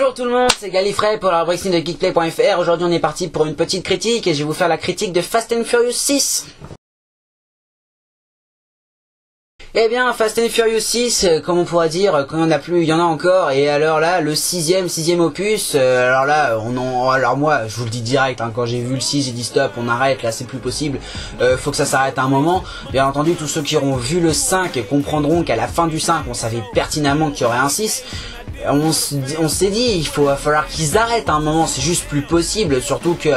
Bonjour tout le monde, c'est Gallifrey pour la rubrique de Geekplay.fr. Aujourd'hui on est parti pour une petite critique et je vais vous faire la critique de Fast and Furious 6. Eh bien, Fast and Furious 6, comme on pourrait dire, quand il n'y en a plus, il y en a encore. Et alors là, le sixième opus, alors moi, je vous le dis direct, hein, quand j'ai vu le 6, j'ai dit stop, on arrête, là c'est plus possible, faut que ça s'arrête à un moment. Bien entendu, tous ceux qui auront vu le 5 comprendront qu'à la fin du 5, on savait pertinemment qu'il y aurait un 6. On s'est dit, va falloir qu'ils arrêtent à un moment, c'est juste plus possible, surtout que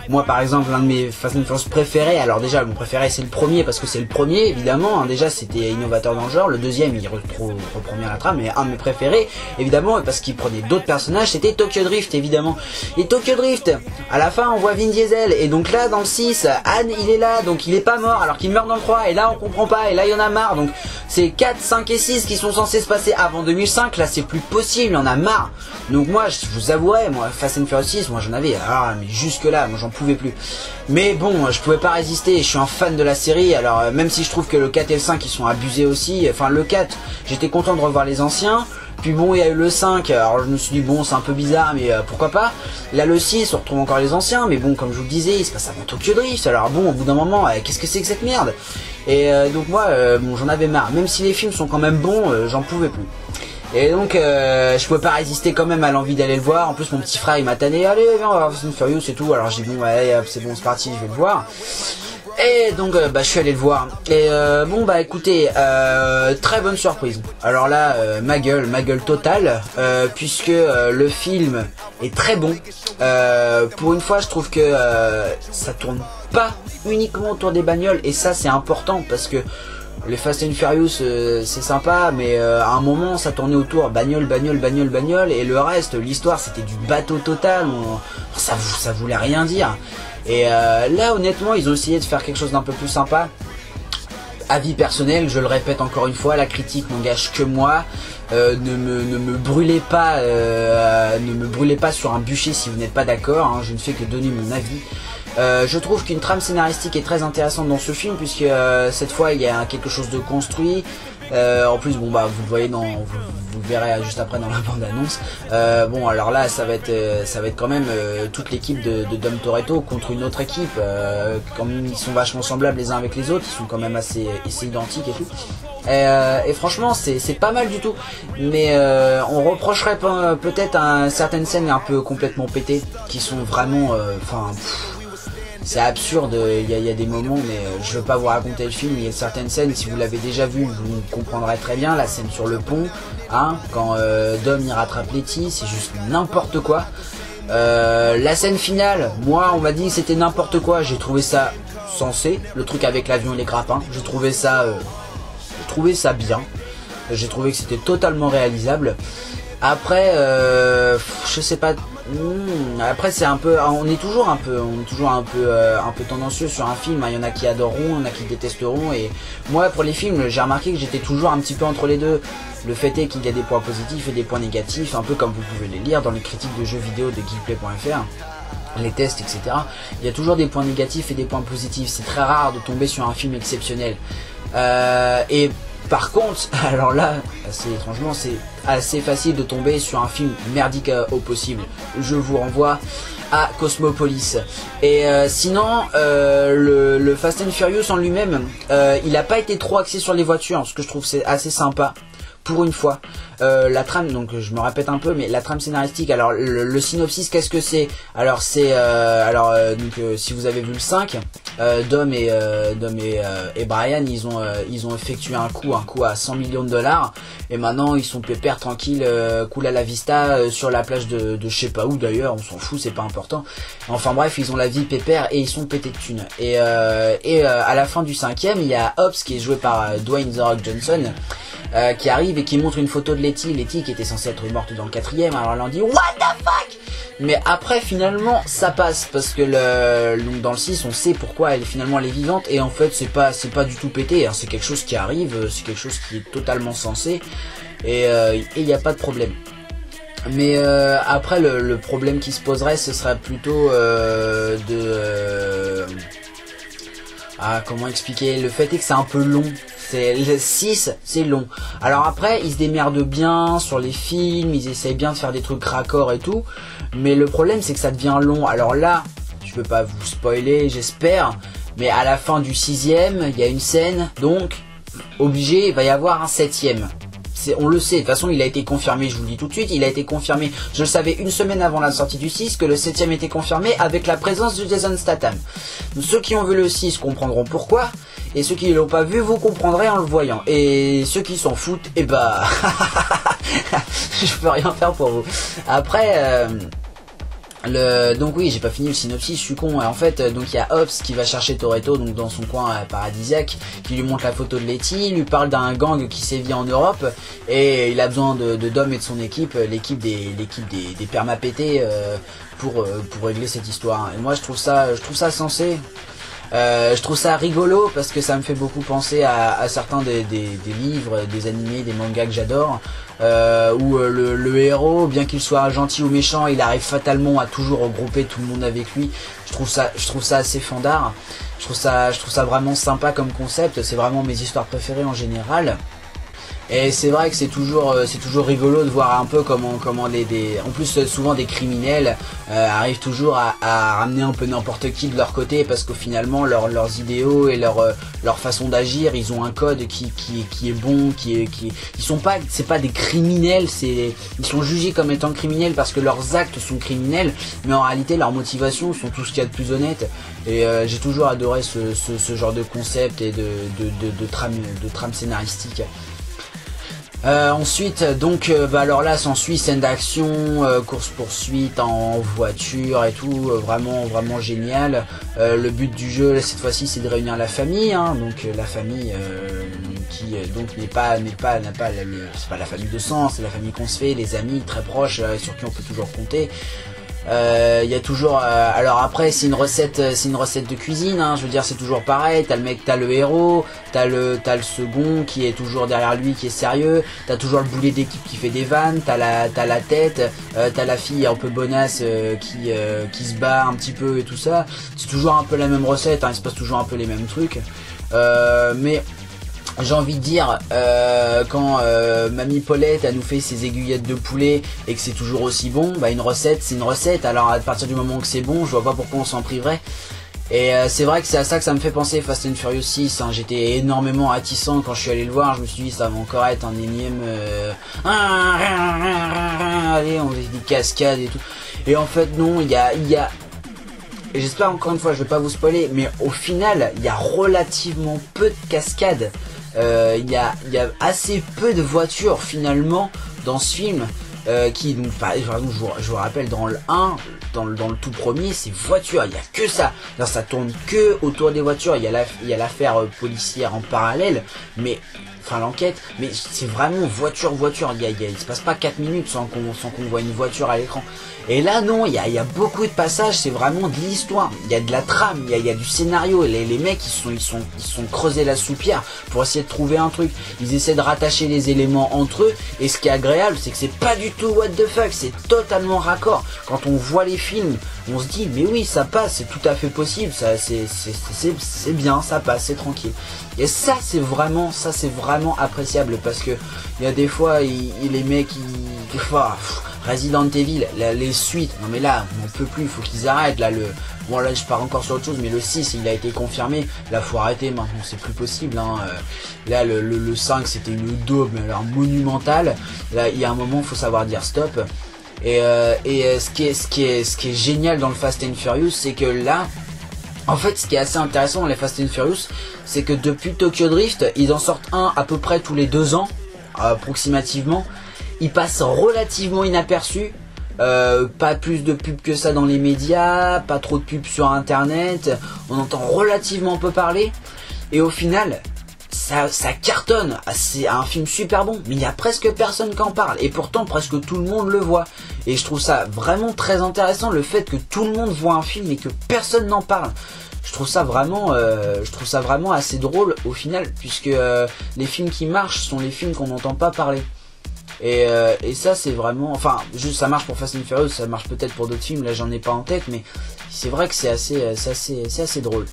moi par exemple l'un de mes Fast and Furious préférés, alors déjà mon préféré c'est le premier parce que c'est le premier évidemment, hein, déjà c'était innovateur dans le genre, le deuxième il reprend bien la trame, mais un de mes préférés évidemment parce qu'il prenait d'autres personnages, c'était Tokyo Drift évidemment. Et Tokyo Drift, à la fin on voit Vin Diesel, et donc là dans le 6, Han il est là, donc il est pas mort alors qu'il meurt dans le 3, et là on comprend pas, et là il y en a marre, donc c'est 4, 5 et 6 qui sont censés se passer avant 2005, là c'est plus possible. Il en a marre. Donc moi, je vous avouerai, moi, Fast and Furious 6, moi j'en avais, mais jusque là, moi j'en pouvais plus. Mais bon, je pouvais pas résister, je suis un fan de la série, alors même si je trouve que le 4 et le 5, ils sont abusés aussi, enfin le 4, j'étais content de revoir les anciens. Puis bon, il y a eu le 5, alors je me suis dit bon c'est un peu bizarre mais pourquoi pas. Là le 6, on retrouve encore les anciens, mais bon comme je vous le disais, il se passe avant Tokyo Drift, alors bon au bout d'un moment, qu'est-ce que c'est que cette merde? Et donc moi, bon j'en avais marre, même si les films sont quand même bons, j'en pouvais plus. Et donc je pouvais pas résister quand même à l'envie d'aller le voir. En plus mon petit frère il m'a tanné, allez viens on va voir Fast and Furious et tout. Alors j'ai dit bon ouais c'est bon c'est parti, je vais le voir. Et donc je suis allé le voir. Et bon bah écoutez, très bonne surprise. Alors là ma gueule totale, puisque le film est très bon. Pour une fois je trouve que ça tourne pas uniquement autour des bagnoles, et ça c'est important parce que les Fast and Furious c'est sympa, mais à un moment ça tournait autour bagnole, et le reste, l'histoire c'était du bateau total, ça voulait rien dire. Et là honnêtement ils ont essayé de faire quelque chose d'un peu plus sympa. Avis personnel, je le répète encore une fois, la critique n'engage que moi. Ne me brûlez pas sur un bûcher si vous n'êtes pas d'accord, hein, je ne fais que donner mon avis. Je trouve qu'une trame scénaristique est très intéressante dans ce film, puisque cette fois il y a quelque chose de construit. En plus bon bah vous le voyez vous le verrez juste après dans la bande annonce. Bon alors là ça va être quand même toute l'équipe de Dom Toretto contre une autre équipe. Comme ils sont vachement semblables les uns avec les autres, ils sont quand même assez identiques et tout. Et franchement c'est pas mal du tout, mais on reprocherait peut-être certaines scènes un peu complètement pétées qui sont vraiment c'est absurde, il y a des moments, mais je veux pas vous raconter le film, il y a certaines scènes, si vous l'avez déjà vu, vous comprendrez très bien, la scène sur le pont, hein, quand Dom y rattrape Letty, c'est juste n'importe quoi. La scène finale, moi on m'a dit que c'était n'importe quoi, j'ai trouvé ça sensé, le truc avec l'avion et les grappins, j'ai trouvé ça bien, j'ai trouvé que c'était totalement réalisable. Après, je sais pas. Après c'est un peu, on est toujours un peu tendancieux sur un film. Il y en a qui adoreront, il y en a qui détesteront. Et moi, pour les films, j'ai remarqué que j'étais toujours un petit peu entre les deux. Le fait est qu'il y a des points positifs et des points négatifs, un peu comme vous pouvez les lire dans les critiques de jeux vidéo de Geekplay.fr. Les tests, etc. Il y a toujours des points négatifs et des points positifs. C'est très rare de tomber sur un film exceptionnel. Et par contre, alors là, assez étrangement, c'est assez facile de tomber sur un film merdique au possible. Je vous renvoie à Cosmopolis. Et sinon, le Fast and Furious en lui-même, il n'a pas été trop axé sur les voitures, ce que je trouve c'est assez sympa. Pour une fois, la trame, donc je me répète un peu, mais la trame scénaristique, alors le synopsis, qu'est-ce que c'est? Alors c'est, si vous avez vu le 5, Dom et Brian, ils ont effectué un coup à 100 millions de dollars, et maintenant ils sont pépères, tranquilles, cool à la vista, sur la plage de je sais pas où d'ailleurs, on s'en fout, c'est pas important. Enfin bref, ils ont la vie pépère et ils sont pétés de thunes. Et à la fin du 5e, il y a Hobbs qui est joué par Dwayne The Rock Johnson, qui arrive et qui montre une photo de Letty qui était censée être morte dans le 4e. Alors elle en dit what the fuck, mais après finalement ça passe parce que donc dans le 6 on sait pourquoi elle est vivante, et en fait c'est pas du tout pété, hein. C'est quelque chose qui arrive, c'est quelque chose qui est totalement sensé, et il n'y a pas de problème. Mais après le problème qui se poserait, ce serait plutôt comment expliquer, le fait est que c'est un peu long. Le 6, c'est long. Alors après, ils se démerdent bien sur les films, ils essayent bien de faire des trucs raccords et tout. Mais le problème, c'est que ça devient long. Alors là, je peux pas vous spoiler, j'espère. Mais à la fin du 6e, il y a une scène, donc, obligé, il va y avoir un 7e. On le sait, de toute façon il a été confirmé, je vous le dis tout de suite, il a été confirmé, je le savais une semaine avant la sortie du 6, que le 7e était confirmé avec la présence de Jason Statham. Donc, ceux qui ont vu le 6 comprendront pourquoi, et ceux qui ne l'ont pas vu, vous comprendrez en le voyant. Et ceux qui s'en foutent, eh bah, je peux rien faire pour vous. Après... donc oui, j'ai pas fini le synopsis, je suis con. En fait, donc il y a Hobbs qui va chercher Toretto donc dans son coin paradisiaque, qui lui montre la photo de Letty, lui parle d'un gang qui sévit en Europe et il a besoin de Dom et de son équipe, l'équipe des permapétés pour régler cette histoire. Et moi je trouve ça sensé. Je trouve ça rigolo parce que ça me fait beaucoup penser à certains des livres, des animés, des mangas que j'adore, où le héros, bien qu'il soit gentil ou méchant, il arrive fatalement à toujours regrouper tout le monde avec lui. Je trouve ça assez fandard. Je trouve ça vraiment sympa comme concept. C'est vraiment mes histoires préférées en général. Et c'est vrai que c'est toujours rigolo de voir un peu comment en plus souvent des criminels arrivent toujours à ramener un peu n'importe qui de leur côté, parce qu'au finalement leurs idéaux et leur façon d'agir, ils ont un code qui est bon, c'est pas des criminels, ils sont jugés comme étant criminels parce que leurs actes sont criminels, mais en réalité leurs motivations sont tout ce qu'il y a de plus honnête. Et j'ai toujours adoré ce genre de concept et de trame scénaristique. Ensuite, donc, alors là, s'ensuit scène d'action, course-poursuite en voiture et tout, vraiment génial. Le but du jeu, là, cette fois-ci, c'est de réunir la famille, hein, donc la famille qui donc c'est pas la famille de sang, c'est la famille qu'on se fait, les amis très proches sur qui on peut toujours compter. Il y a toujours alors après c'est une recette de cuisine, hein, je veux dire c'est toujours pareil, t'as le héros, t'as le second qui est toujours derrière lui, qui est sérieux, t'as toujours le boulet d'équipe qui fait des vannes, t'as la tête, t'as la fille un peu bonasse qui se bat un petit peu et tout ça. C'est toujours un peu la même recette, hein, il se passe toujours un peu les mêmes trucs, mais j'ai envie de dire, quand Mamie Paulette a nous fait ses aiguillettes de poulet et que c'est toujours aussi bon, bah une recette c'est une recette, alors à partir du moment que c'est bon, je vois pas pourquoi on s'en priverait. Et c'est vrai que c'est à ça que ça me fait penser Fast and Furious 6, hein. J'étais énormément attissant quand je suis allé le voir, je me suis dit ça va encore être un énième allez on fait des cascades et tout. Et en fait non, il y a et j'espère encore une fois, je vais pas vous spoiler, mais au final il y a relativement peu de cascades. Il y a assez peu de voitures finalement dans ce film qui, donc, par exemple, je vous rappelle, dans le 1, dans le tout premier, c'est voitures, il n'y a que ça. Alors, ça tourne que autour des voitures, il y a l'affaire policière en parallèle, mais enfin l'enquête, mais c'est vraiment voiture, il se passe pas 4 minutes sans qu'on voit une voiture à l'écran. Et là non, il y a beaucoup de passages, c'est vraiment de l'histoire, il y a de la trame, il y a du scénario, les mecs ils sont creusés la soupière pour essayer de trouver un truc, ils essaient de rattacher les éléments entre eux, et ce qui est agréable c'est que c'est pas du tout what the fuck, c'est totalement raccord. Quand on voit les films, on se dit mais oui ça passe, c'est tout à fait possible, ça c'est bien, ça passe, c'est tranquille. Et ça c'est vraiment appréciable, parce que il y a des fois les mecs des fois Resident Evil, les suites, non mais là on peut plus, il faut qu'ils arrêtent là. Bon là je pars encore sur autre chose, mais le 6 il a été confirmé, là faut arrêter maintenant, c'est plus possible, hein. Là le 5 c'était une daube mais alors monumentale, là il y a un moment faut savoir dire stop. Et ce qui est génial dans le Fast and Furious, c'est que là en fait ce qui est assez intéressant dans les Fast and Furious, c'est que depuis Tokyo Drift ils en sortent un à peu près tous les 2 ans approximativement. Il passe relativement inaperçu, pas plus de pubs que ça dans les médias, pas trop de pubs sur internet, on entend relativement peu parler, et au final ça cartonne, c'est un film super bon, mais il y a presque personne qui en parle, et pourtant presque tout le monde le voit, et je trouve ça vraiment très intéressant, le fait que tout le monde voit un film et que personne n'en parle. Je trouve ça vraiment assez drôle au final, puisque les films qui marchent sont les films qu'on n'entend pas parler. Et ça c'est vraiment, enfin juste ça marche pour Fast and Furious, ça marche peut-être pour d'autres films, là j'en ai pas en tête, mais c'est vrai que c'est assez drôle.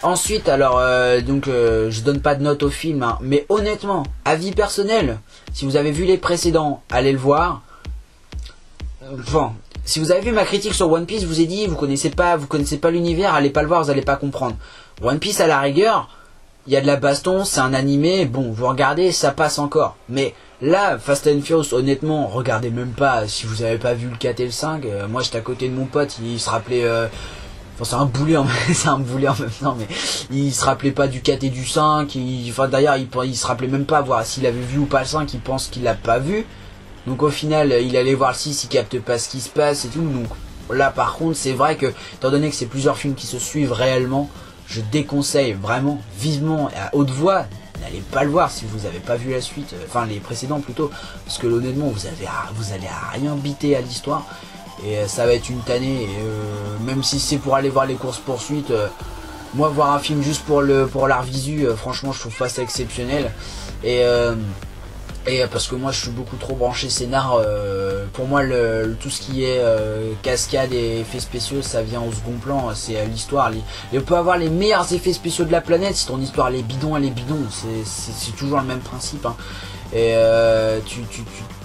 Ensuite, alors, je donne pas de note au film, hein, mais honnêtement, avis personnel, si vous avez vu les précédents, allez le voir. Enfin, si vous avez vu ma critique sur One Piece, je vous ai dit, vous connaissez pas l'univers, allez pas le voir, vous allez pas comprendre. One Piece, à la rigueur, il y a de la baston, c'est un animé, bon, vous regardez, ça passe encore. Mais là, Fast and Furious, honnêtement, regardez même pas, si vous avez pas vu le 4 et le 5, moi j'étais à côté de mon pote, il se rappelait... Enfin, c'est un boulet en même temps, mais il se rappelait pas du 4 et du 5, d'ailleurs, il se rappelait même pas voir s'il avait vu ou pas le 5, il pense qu'il l'a pas vu. Donc au final, il allait voir le 6, il capte pas ce qui se passe et tout. Donc là, par contre, c'est vrai que, étant donné que c'est plusieurs films qui se suivent réellement, je déconseille vraiment, vivement, à haute voix, n'allez pas le voir si vous avez pas vu la suite, enfin les précédents plutôt, parce que honnêtement, vous allez à rien biter à l'histoire. Et ça va être une tannée, et même si c'est pour aller voir les courses poursuites, moi voir un film juste pour l'art visu, franchement je trouve pas ça exceptionnel. Et parce que moi je suis beaucoup trop branché scénar, pour moi tout ce qui est cascade et effets spéciaux, ça vient au second plan, c'est l'histoire. On peut avoir les meilleurs effets spéciaux de la planète, si ton histoire elle est bidon, c'est toujours le même principe, hein. Et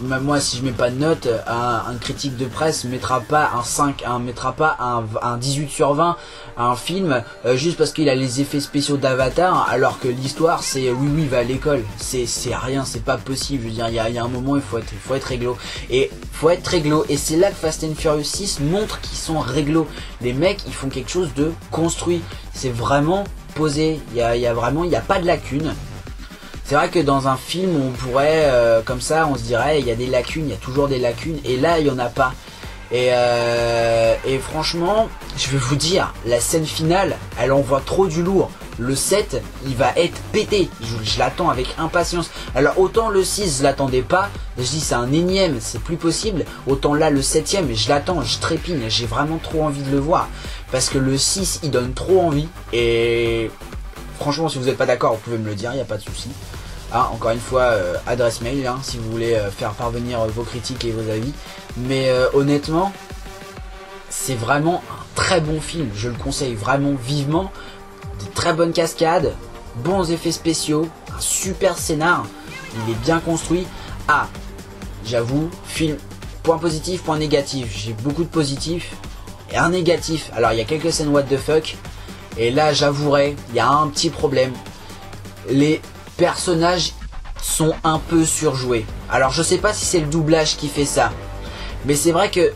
même moi, si je mets pas de note, un critique de presse mettra pas un 5, mettra pas un 18 sur 20 à un film juste parce qu'il a les effets spéciaux d'Avatar, alors que l'histoire c'est oui va à l'école, c'est rien, c'est pas possible. Je veux dire, il y a un moment, il faut être réglo, et c'est là que Fast and Furious 6 montre qu'ils sont réglo. Les mecs, ils font quelque chose de construit, c'est vraiment posé, il y a pas de lacunes. C'est vrai que dans un film, on pourrait, comme ça, on se dirait, il y a des lacunes, il y a toujours des lacunes, et là, il n'y en a pas. Et franchement, je vais vous dire, la scène finale, elle envoie trop du lourd. Le 7, il va être pété, je l'attends avec impatience. Alors autant le 6, je l'attendais pas, je dis c'est un énième, c'est plus possible. Autant là, le 7ème, je l'attends, je trépigne, j'ai vraiment trop envie de le voir. Parce que le 6, il donne trop envie, et franchement, si vous n'êtes pas d'accord, vous pouvez me le dire, il n'y a pas de souci. Ah, encore une fois, adresse mail, hein, si vous voulez faire parvenir vos critiques et vos avis. Mais honnêtement, c'est vraiment un très bon film. Je le conseille vraiment vivement. Des très bonnes cascades, bons effets spéciaux, un super scénar. Il est bien construit. Ah, j'avoue, film, point positif, point négatif. J'ai beaucoup de positifs et un négatif. Alors, il y a quelques scènes what the fuck. Et là, j'avouerai, il y a un petit problème. Les personnages sont un peu surjoués. Alors je sais pas si c'est le doublage qui fait ça, mais c'est vrai que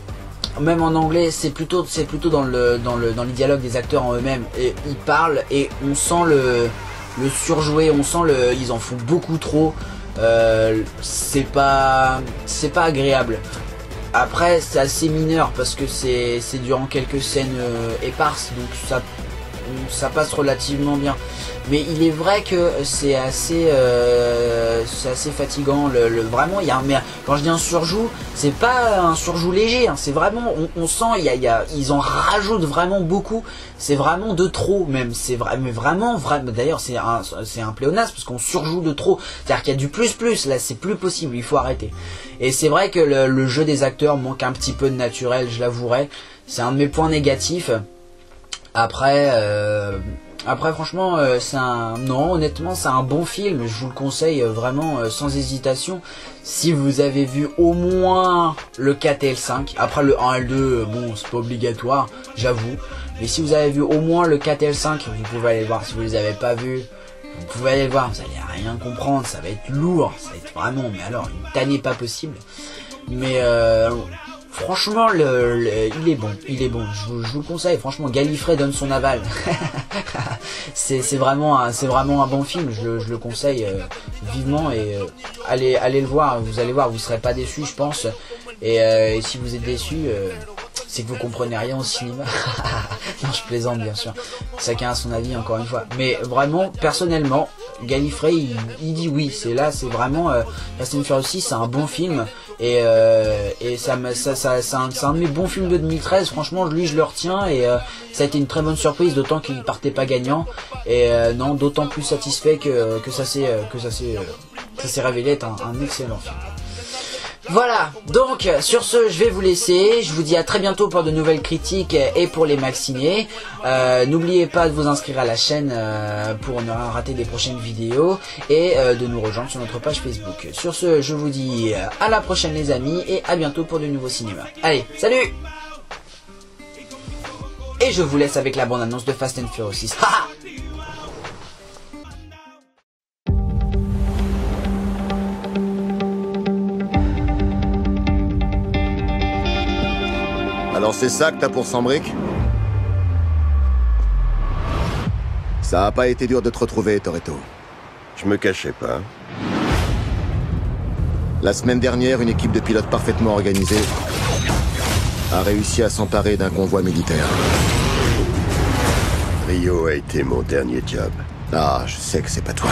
même en anglais c'est plutôt dans les dialogues des acteurs en eux-mêmes, et ils parlent et on sent le surjoué, on sent ils en font beaucoup trop. C'est pas agréable. Après c'est assez mineur parce que c'est durant quelques scènes éparses, donc ça passe relativement bien. Mais il est vrai que c'est assez fatigant. Vraiment, mais quand je dis un surjoue, c'est pas un surjoue léger, hein, c'est vraiment, on sent, ils en rajoutent vraiment beaucoup. C'est vraiment de trop même. C'est vrai, mais vraiment. D'ailleurs, c'est un pléonasme parce qu'on surjoue de trop. C'est-à-dire qu'il y a du plus. Là, c'est plus possible. Il faut arrêter. Et c'est vrai que le jeu des acteurs manque un petit peu de naturel. Je l'avouerai. C'est un de mes points négatifs. Après franchement, non, honnêtement, c'est un bon film. Je vous le conseille vraiment sans hésitation. Si vous avez vu au moins le 4 et le 5, après le 1 et le 2, bon, c'est pas obligatoire, j'avoue. Mais si vous avez vu au moins le 4 et le 5, vous pouvez aller le voir. Si vous les avez pas vus, vous pouvez aller le voir. Vous allez rien comprendre, ça va être lourd, ça va être vraiment, mais alors, une tannée pas possible. Mais franchement, il est bon, je vous le conseille, franchement, Gallifrey donne son aval. c'est vraiment un bon film, je le conseille vivement, et allez le voir, vous allez voir, vous serez pas déçus, je pense. Et si vous êtes déçus, c'est que vous comprenez rien au cinéma. Non, je plaisante bien sûr, chacun a son avis encore une fois, mais vraiment, personnellement, Gallifrey il dit oui, c'est vraiment Fast and Furious 6, c'est un bon film. Et c'est un de mes bons films de 2013. Franchement, lui, je le retiens, et ça a été une très bonne surprise, d'autant qu'il partait pas gagnant. Et non, d'autant plus satisfait que ça s'est révélé être un excellent film. Voilà, donc sur ce je vais vous laisser, je vous dis à très bientôt pour de nouvelles critiques et pour les Max ciné. N'oubliez pas de vous inscrire à la chaîne pour ne rien rater des prochaines vidéos et de nous rejoindre sur notre page Facebook. Sur ce je vous dis à la prochaine les amis et à bientôt pour de nouveaux cinémas. Allez, salut! Et je vous laisse avec la bande-annonce de Fast and Furious 6. Haha. Alors c'est ça que t'as pour 100 briques? Ça a pas été dur de te retrouver, Toretto. Je me cachais pas. La semaine dernière, une équipe de pilotes parfaitement organisée a réussi à s'emparer d'un convoi militaire. Rio a été mon dernier job. Ah, je sais que c'est pas toi.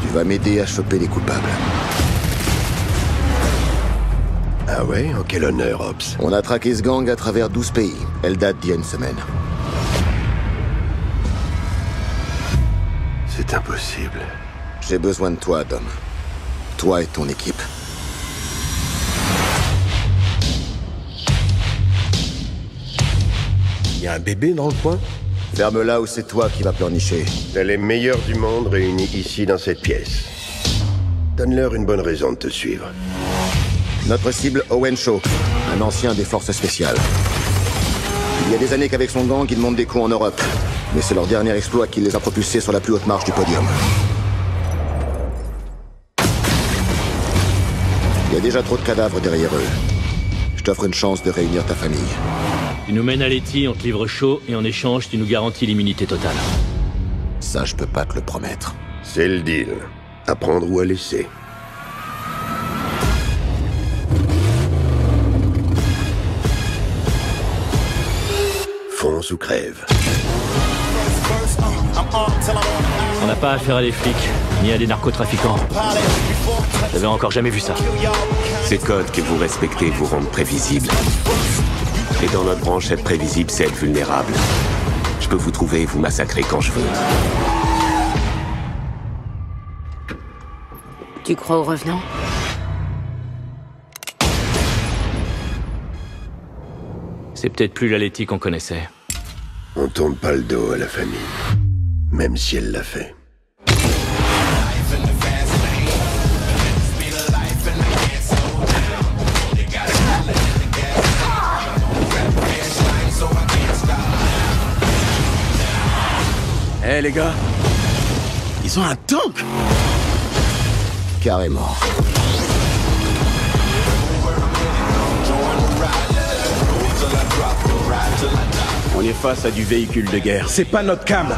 Tu vas m'aider à choper les coupables. Ah ouais? En quel honneur, Ops? On a traqué ce gang à travers 12 pays. Elle date d'il y a une semaine. C'est impossible. J'ai besoin de toi, Dom. Toi et ton équipe. Y a un bébé dans le coin? Ferme-la ou c'est toi qui vas pleurnicher. T'as les meilleurs du monde réunis ici dans cette pièce. Donne-leur une bonne raison de te suivre. Notre cible, Owen Shaw, un ancien des forces spéciales. Il y a des années qu'avec son gang, il monte des coups en Europe. Mais c'est leur dernier exploit qui les a propulsés sur la plus haute marche du podium. Il y a déjà trop de cadavres derrière eux. Je t'offre une chance de réunir ta famille. Tu nous mènes à Letty, on te livre chaud, et en échange, tu nous garantis l'immunité totale. Ça, je peux pas te le promettre. C'est le deal. À prendre ou à laisser. Fonce ou crève. On n'a pas affaire à des flics, ni à des narcotrafiquants. J'avais encore jamais vu ça. Ces codes que vous respectez vous rendent prévisibles. Et dans notre branche, être prévisible, c'est être vulnérable. Je peux vous trouver et vous massacrer quand je veux. Tu crois aux revenants? C'est peut-être plus la Letty qu'on connaissait. On tourne pas le dos à la famille. Même si elle l'a fait. Eh les gars, ils ont un tank! Carrément. On est face à du véhicule de guerre. C'est pas notre cam.